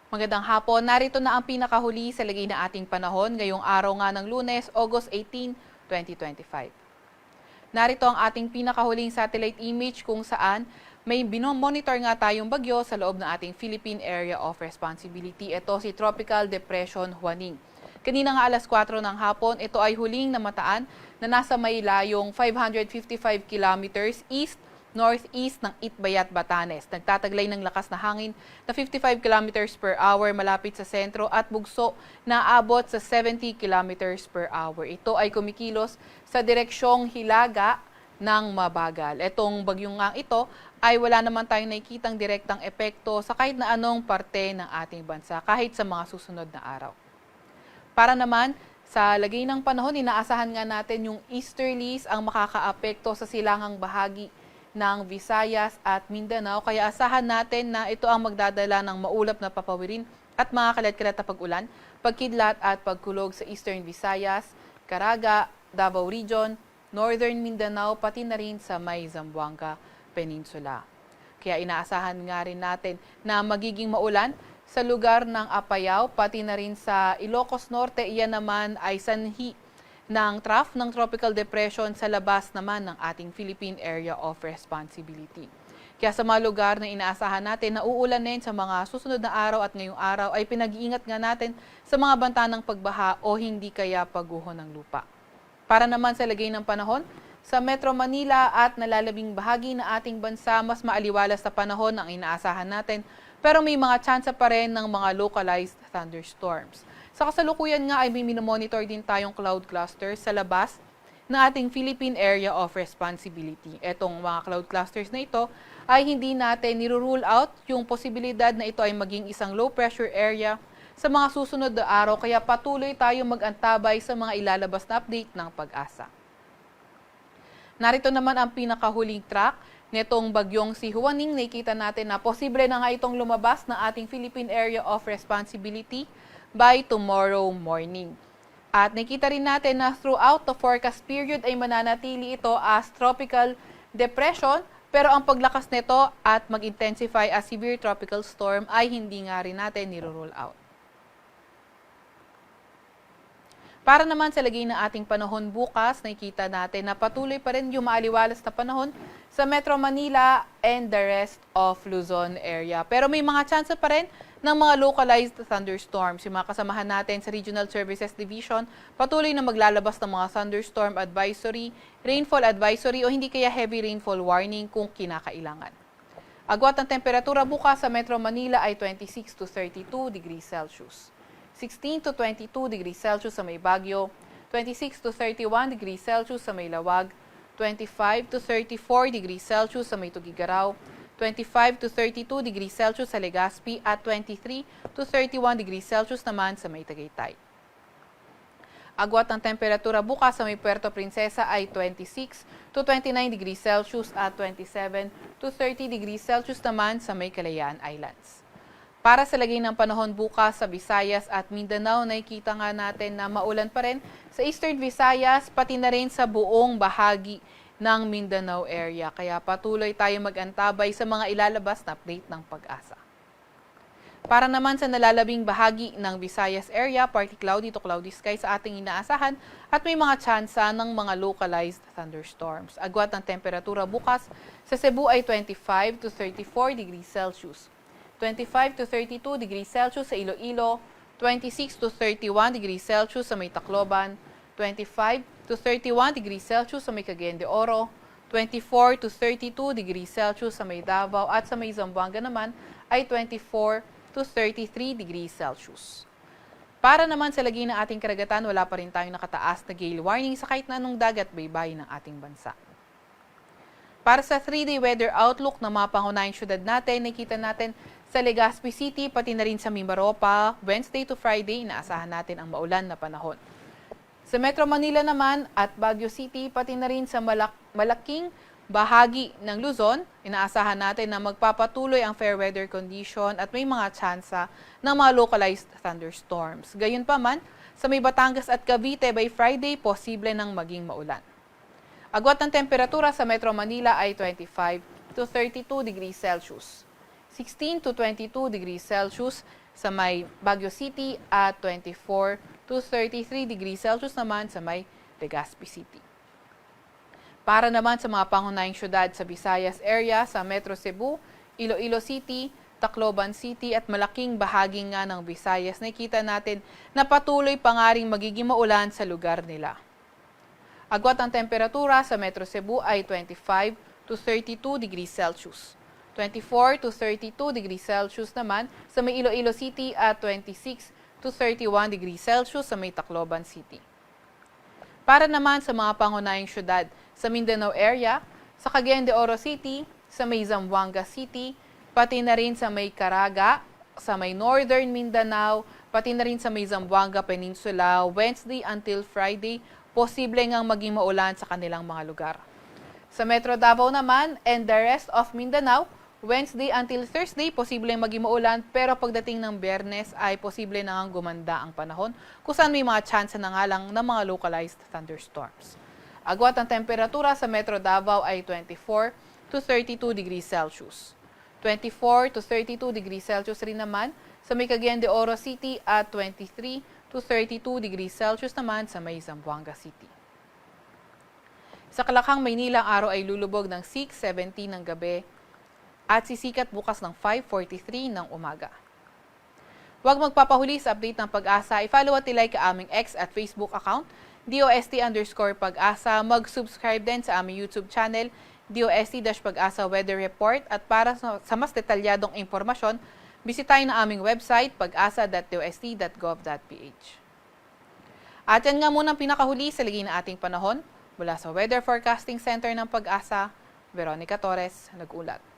Magandang hapon. Narito na ang pinakahuli sa lagay na ating panahon ngayong araw nga ng Lunes, August 18, 2025. Narito ang ating pinakahuling satellite image kung saan may binomonitor nga tayong bagyo sa loob ng ating Philippine Area of Responsibility. Ito si Tropical Depression Juaning. Kanina nga alas 4 ng hapon, ito ay huling namataan na nasa may layong 555 kilometers east northeast ng Itbayat, Batanes. Nagtataglay ng lakas na hangin na 55 kilometers per hour malapit sa sentro at bugso na aabot sa 70 kilometers per hour. Ito ay kumikilos sa direksyong hilaga ng mabagal. Itong bagyong nga ito ay wala naman tayong nakikitang direktang epekto sa kahit na anong parte ng ating bansa kahit sa mga susunod na araw. Para naman sa lagay ng panahon, inaasahan nga natin yung easterlies ang makakaapekto sa silangang bahagi ng Visayas at Mindanao, kaya asahan natin na ito ang magdadala ng maulap na papawirin at mga kalat-kalat na pag-ulan, pagkidlat at pagkulog sa Eastern Visayas, Caraga, Davao Region, Northern Mindanao, pati na rin sa may Zamboanga Peninsula. Kaya inaasahan nga rin natin na magiging maulan sa lugar ng Apayao, pati na rin sa Ilocos Norte. Iyan naman ay sanhi ng trough ng tropical depression sa labas naman ng ating Philippine Area of Responsibility. Kaya sa mga lugar na inaasahan natin na uulanin sa mga susunod na araw at ngayong araw ay pinag-iingat nga natin sa mga banta ng pagbaha o hindi kaya pagguho ng lupa. Para naman sa lagay ng panahon, sa Metro Manila at nalalabing bahagi na ating bansa, mas maaliwalas na panahon ang inaasahan natin pero may mga tsansa pa rin ng mga localized thunderstorms. Sa kasalukuyan nga ay may minomonitor din tayong cloud clusters sa labas ng ating Philippine Area of Responsibility. Etong mga cloud clusters na ito ay hindi natin nirule out yung posibilidad na ito ay maging isang low pressure area sa mga susunod na araw, kaya patuloy tayong mag-antabay sa mga ilalabas na update ng Pag-asa. Narito naman ang pinakahuling track nitong bagyong si Juaning. Nakikita natin na posible na nga itong lumabas ng ating Philippine Area of Responsibility by tomorrow morning. At nakita rin natin na throughout the forecast period ay mananatili ito as tropical depression, pero ang paglakas nito at mag-intensify as severe tropical storm ay hindi nga rin natin niro-rule out. Para naman sa lagay ng ating panahon bukas, nakikita natin na patuloy pa rin yung maaliwalas na panahon sa Metro Manila and the rest of Luzon area. Pero may mga chance pa rin ng mga localized thunderstorms. Yung mga kasamahan natin sa Regional Services Division, patuloy na maglalabas ng mga thunderstorm advisory, rainfall advisory o hindi kaya heavy rainfall warning kung kinakailangan. Agwat ng temperatura bukas sa Metro Manila ay 26 to 32 degrees Celsius. 16 to 22 degrees Celsius sa may Baguio, 26 to 31 degrees Celsius sa may Lawag, 25 to 34 degrees Celsius sa may Tugigaraw, 25 to 32 degrees Celsius sa Legazpi at 23 to 31 degrees Celsius naman sa may Tagaytay. Agwat ng temperatura bukas sa may Puerto Princesa ay 26 to 29 degrees Celsius at 27 to 30 degrees Celsius naman sa may Kalayaan Islands. Para sa lagay ng panahon bukas sa Visayas at Mindanao, nakikita nga natin na maulan pa rin sa Eastern Visayas pati na rin sa buong bahagi ng Mindanao area. Kaya patuloy tayo mag-antabay sa mga ilalabas na update ng Pag-asa. Para naman sa nalalabing bahagi ng Visayas area, partly cloudy to cloudy sky sa ating inaasahan at may mga tsansa ng mga localized thunderstorms. Agwat ng temperatura bukas sa Cebu ay 25 to 34 degrees Celsius. 25 to 32 degrees Celsius sa Iloilo, 26 to 31 degrees Celsius sa may Tacloban, 25 to 31 degrees Celsius sa may Cagayan de Oro, 24 to 32 degrees Celsius sa may Davao at sa may Zamboanga naman ay 24 to 33 degrees Celsius. Para naman sa lagay ng ating karagatan, wala pa rin tayong nakataas na gale warning sa kahit na anong dagat baybayin ng ating bansa. Para sa 3-day weather outlook ng mga pangunahing syudad natin, nakita natin sa Legazpi City, pati na rin sa Mimaropa, Wednesday to Friday, inaasahan natin ang maulan na panahon. Sa Metro Manila naman at Baguio City, pati na rin sa malaking bahagi ng Luzon, inaasahan natin na magpapatuloy ang fair weather condition at may mga tsansa ng mga localized thunderstorms. Gayunpaman, sa may Batangas at Cavite, by Friday, posible nang maging maulan. Agwat ng temperatura sa Metro Manila ay 25 to 32 degrees Celsius. 16 to 22 degrees Celsius sa may Baguio City at 24 to 33 degrees Celsius naman sa may Legazpi City. Para naman sa mga pangunahing syudad sa Visayas area sa Metro Cebu, Iloilo City, Tacloban City at malaking bahagi nga ng Visayas, nakikita natin na patuloy pa nga ring magiging maulan sa lugar nila. Agwat ang temperatura sa Metro Cebu ay 25 to 32 degrees Celsius. 24 to 32 degrees Celsius naman sa may Iloilo City at 26 to 31 degrees Celsius sa may Tacloban City. Para naman sa mga pangunahing syudad sa Mindanao area, sa Cagayan de Oro City, sa may Zamboanga City, pati na rin sa may Caraga, sa may Northern Mindanao, pati na rin sa may Zamboanga Peninsula, Wednesday until Friday, posible ngang maging maulan sa kanilang mga lugar. Sa Metro Davao naman and the rest of Mindanao, Wednesday until Thursday, posible maging maulan, pero pagdating ng Biyernes ay posible na ngang gumanda ang panahon, kung saan may mga tsansa na nga lang ng mga localized thunderstorms. Agwat ang temperatura sa Metro Davao ay 24 to 32 degrees Celsius. 24 to 32 degrees Celsius rin naman sa may Cagayan de Oro City at 23 to 32 degrees Celsius naman sa may Zamboanga City. Sa Kalakang, Maynila, ang araw ay lulubog ng 6:17 ng gabi at sisikat bukas ng 5:43 ng umaga. Huwag magpapahuli sa update ng Pag-asa. I-follow at i-like ang aming X at Facebook account, DOST_Pag-asa. Mag-subscribe din sa aming YouTube channel, DOST-Pag-asa Weather Report. At para sa mas detalyadong impormasyon, bisitahin ang aming website, pag-asa.dost.gov.ph. At yan nga muna ang pinakahuli sa lagay na ating panahon. Mula sa Weather Forecasting Center ng Pag-asa, Veronica Torres, nag-ulat.